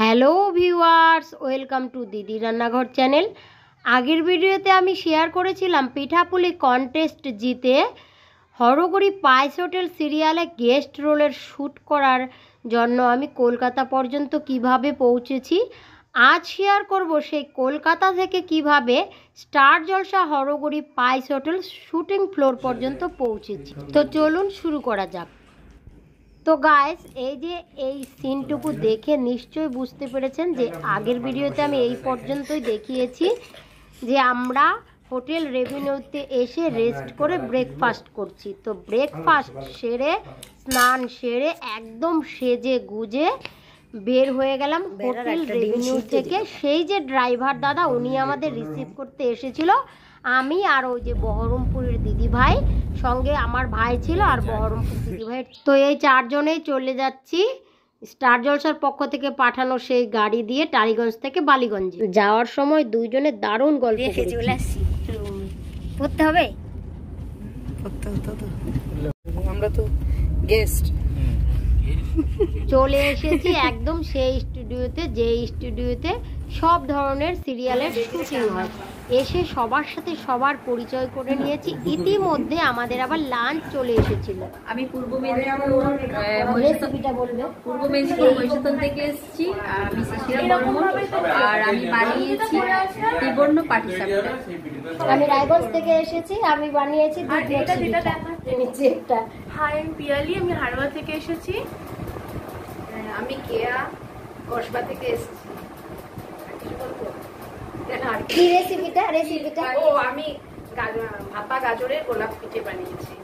Hello viewers, welcome to দিদি রান্নাঘর channel. আগের ভিডিওতে আমি শেয়ার করেছিলাম পিঠাপুলি কন্টেস্ট জিতে হরগড়ি পাইস হোটেল সিরিয়ালে গেস্ট রোলের শ্যুট করার জন্য আমি কলকাতা পর্যন্ত কিভাবে পৌঁছেছি। আজ শেয়ার করব সেই কলকাতা থেকে কিভাবে স্টার জলসা হরগড়ি পাইস হোটেল শ্যুটিং ফ্লোর পর্যন্ত পৌঁছেছি। তো চলুন শুরু করা যাক। তো গাইস, এই যে এই সিনটুকু দেখে নিশ্চয়ই বুঝতে পেরেছেন যে আগের ভিডিওতে আমি এই পর্যন্তই দেখিয়েছি যে আমরা হোটেল রেভিনিউতে এসে রেস্ট করে ব্রেকফাস্ট করছি। তো ব্রেকফাস্ট সেরে স্নান সেরে একদম সেজে গুজে বের হয়ে গেলাম হোটেল রেভিনিউ থেকে। সেই যে ড্রাইভার দাদা উনি আমাদের রিসিভ করতে এসেছিল, আমি আর ওই যে বহরমপুরের দিদি ভাই, সঙ্গে আমার ভাই ছিল আর বহরমপুর দিদি ভাই। তো এই চারজনেই চলে যাচ্ছি স্টার জলসার পক্ষ থেকে পাঠানো সেই গাড়ি দিয়ে টালিগঞ্জ থেকে বালিগঞ্জে। যাওয়ার সময় দুইজনে দারুণ গল্প করেছি। পড়তে হবে, আমরা তো গেস্ট। চলে এসেছি একদম সেই স্টুডিওতে, যে স্টুডিওতে সব ধরনের সিরিয়ালের শুটিং হয়। এসে সবার সাথে সবার পরিচয় করে নিয়েছি। ইতিমধ্যে আমাদের আবার লাঞ্চ চলে এসেছিল। আমি পূর্ব মেদিনীপুর মহিষাদল থেকে এসেছি। আমি শিশিরা বর্মন আর আমি বানিয়েছি ত্রিবর্ণ পাটিসাপটা। আমি রায়গঞ্জ থেকে এসেছি, আমি বানিয়েছি হাই, আমি পিয়ালি, আমি হারোয়া থেকে এসেছি। আমি কেয়া কসবা থেকে এসেছি। কি রেসিপিটা ও আমি ভাপা গাজরের গোলাপ পিঠে বানিয়েছি।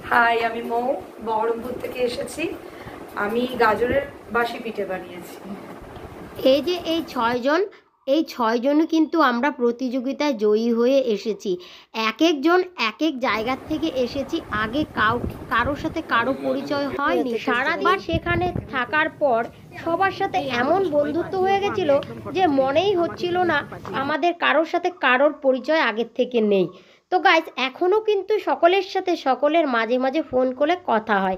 হাই, আমি মৌ, বহরমপুর থেকে এসেছি। আমি গাজরের বাসি পিঠে বানিয়েছি। এই যে এই ছয়জনই কিন্তু আমরা প্রতিযোগিতায় জয়ী হয়ে এসেছি। এক একজন এক এক জায়গা থেকে এসেছি। আগে কারোর সাথে কারো পরিচয় হয়নি। সারাদিন সেখানে থাকার পর সবার সাথে এমন বন্ধুত্ব হয়ে গেছিল যে মনেই হচ্ছিল না আমাদের কারোর সাথে কারোর পরিচয় আগের থেকে নেই। তো গাইস, এখনও কিন্তু সকলের সাথে সকলের মাঝে মাঝে ফোন করে কথা হয়।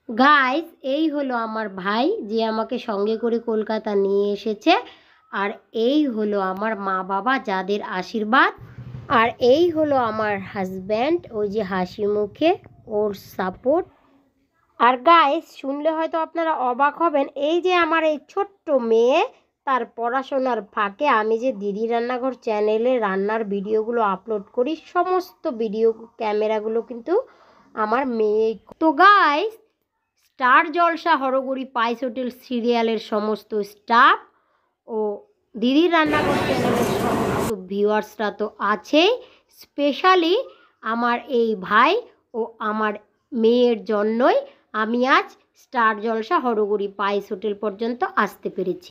গাইস, এই হলো আমার ভাই যে আমাকে সঙ্গে করে কলকাতা নিয়ে এসেছে, আর এই হলো আমার মা বাবা যাদের আশীর্বাদ, আর এই হলো আমার হাজব্যান্ড, ওই যে হাসি মুখে ওর সাপোর্ট। আর গাইস, শুনলে হয়তো আপনারা অবাক হবেন, এই যে আমার এই ছোট্ট মেয়ে, তার পড়াশোনার ফাঁকে আমি যে দিদি রান্নাঘর চ্যানেলে রান্নার ভিডিওগুলো আপলোড করি, সমস্ত ভিডিও ক্যামেরাগুলো কিন্তু আমার মেয়ে। তো গাইস, স্টার জলসা হরগড়ি পাইস হোটেল সিরিয়ালের সমস্ত স্টাফ ও দিদির রান্নাঘর চ্যানেলের সমস্ত ভিউয়ার্সরা তো আছেই। স্পেশালি আমার এই ভাই ও আমার মেয়ের জন্যই আমি আজ স্টার জলসা হরগড়ি পাইস হোটেল পর্যন্ত আসতে পেরেছি।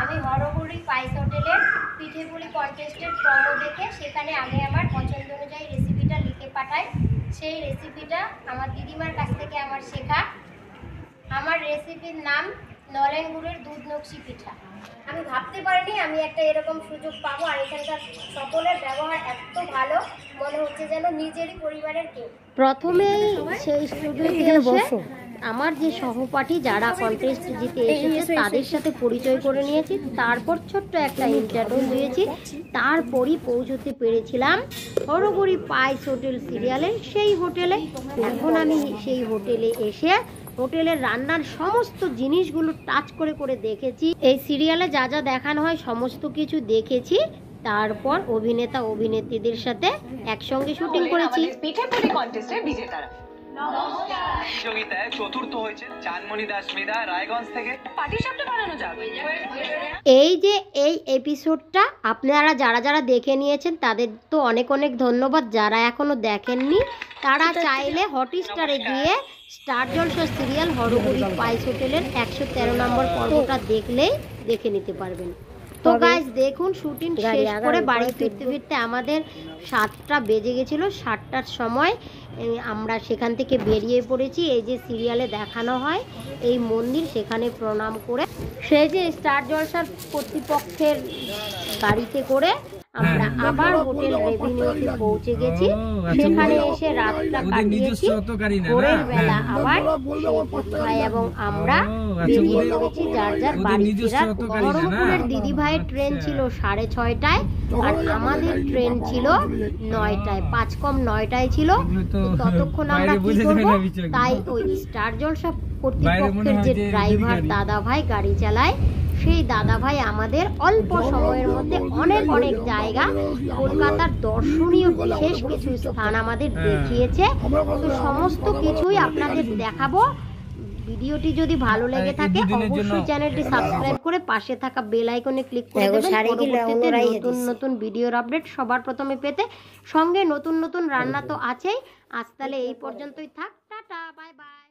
আমি হরগড়ি পাইস হোটেলের পিঠেপুলি কন্টেস্টের প্রমো দেখে সেখানে আগে আমার পছন্দ অনুযায়ী রেসিপিটা লিখে পাঠাই। সেই রেসিপিটা আমার দিদিমার কাছ থেকে আমার শেখা। আমার রেসিপির নাম নলেন গুড়ের দুধ নকশি পিঠা। আমি ভাবতে পারিনি আমি একটা এরকম সুযোগ পাবো, আর এখানকার সকলের ব্যবহার এত ভালো, মনে হচ্ছে যেন নিজেরই পরিবারের কেউ। প্রথমেই সেই স্টুডিওতে এসে আমার যে সহপাঠী যারা কন্টেস্ট জিতে এসেছে তাদের সাথে পরিচয় করে নিয়েছি। তারপর ছোট্ট একটা ইন্টারভিউ দিয়েছি। তারপরই পৌঁছতে পেরেছিলাম হরগড়ি পাইস হোটেল সিরিয়ালের সেই হোটেলে। এখন আমি সেই হোটেলে এসে হোটেলের রান্নার সমস্ত জিনিসগুলো টাচ করে করে দেখেছি। এই সিরিয়ালে যা যা দেখানো হয় সমস্ত কিছু দেখেছি। তারপর অভিনেতা অভিনেত্রীদের সাথে একসঙ্গে শুটিং করেছি। পিঠেপুলি কন্টেস্টের বিজেতারা প্রতিযোগিতায় চতুর্থ হয়েছে চানমণি দাস মেধা রায়গঞ্জ থেকে। পাটিসাপটা বানানো যাবে। এই যে এই এপিসোডটা আপনারা যারা যারা দেখে নিয়েছেন তাদের তো অনেক অনেক ধন্যবাদ। যারা এখনো দেখেননি তারা চাইলে হটস্টারে গিয়ে স্টার জলসা সিরিয়াল হরগড়ি পাইস হোটেলের 113 নম্বর পর্বটা দেখলেই দেখে নিতে পারবেন। তো গাইস, দেখুন শুটিং শেষ করে বাড়ি ফিরতে ফিরতে আমাদের 7টা বেজে গেছিলো। 7টার সময় আমরা সেখান থেকে বেরিয়ে পড়েছি। এই যে সিরিয়ালে দেখানো হয় এই মন্দির, সেখানে প্রণাম করে সেই যে স্টার জলসার কর্তৃপক্ষের গাড়িতে করে আমরা আবার হোটেল রেভিনিউতে পৌঁছে গেছি। সেখানে এসে রাতটা কাটিয়েছি। ভোরের বেলা আবার ভাই এবং আমরা বেরিয়ে পড়েছি যার যার বাড়ি ফেরার। বহরমপুরের দিদি ভাইয়ের ট্রেন ছিল 6:30টায় আর আমাদের ট্রেন ছিল 9টায়, 5 কম 9টায় ছিল। ততক্ষণ আমরা কি করবো, তাই ওই স্টার জলসা কর্তৃপক্ষের যে ড্রাইভার দাদা ভাই গাড়ি চালায়, সেই দাদা ভাই আমাদের অল্প সময়ের মধ্যে অনেক অনেক জায়গা, কলকাতার দর্শনীয় বিশেষ কিছু স্থান আমাদের দেখিয়েছে। তো সমস্ত কিছুই আপনাদের দেখাবো। ভিডিওটি যদি ভালো লেগে থাকে অবশ্যই চ্যানেলটি সাবস্ক্রাইব করে পাশে থাকা বেল আইকনে ক্লিক করে দেবেন পরবর্তীতে নতুন নতুন ভিডিওর আপডেট সবার প্রথমে পেতে। সঙ্গে নতুন নতুন রান্না তো আছেই। আজ তাহলে এই পর্যন্তই থাক, টাটা, বাই বাই।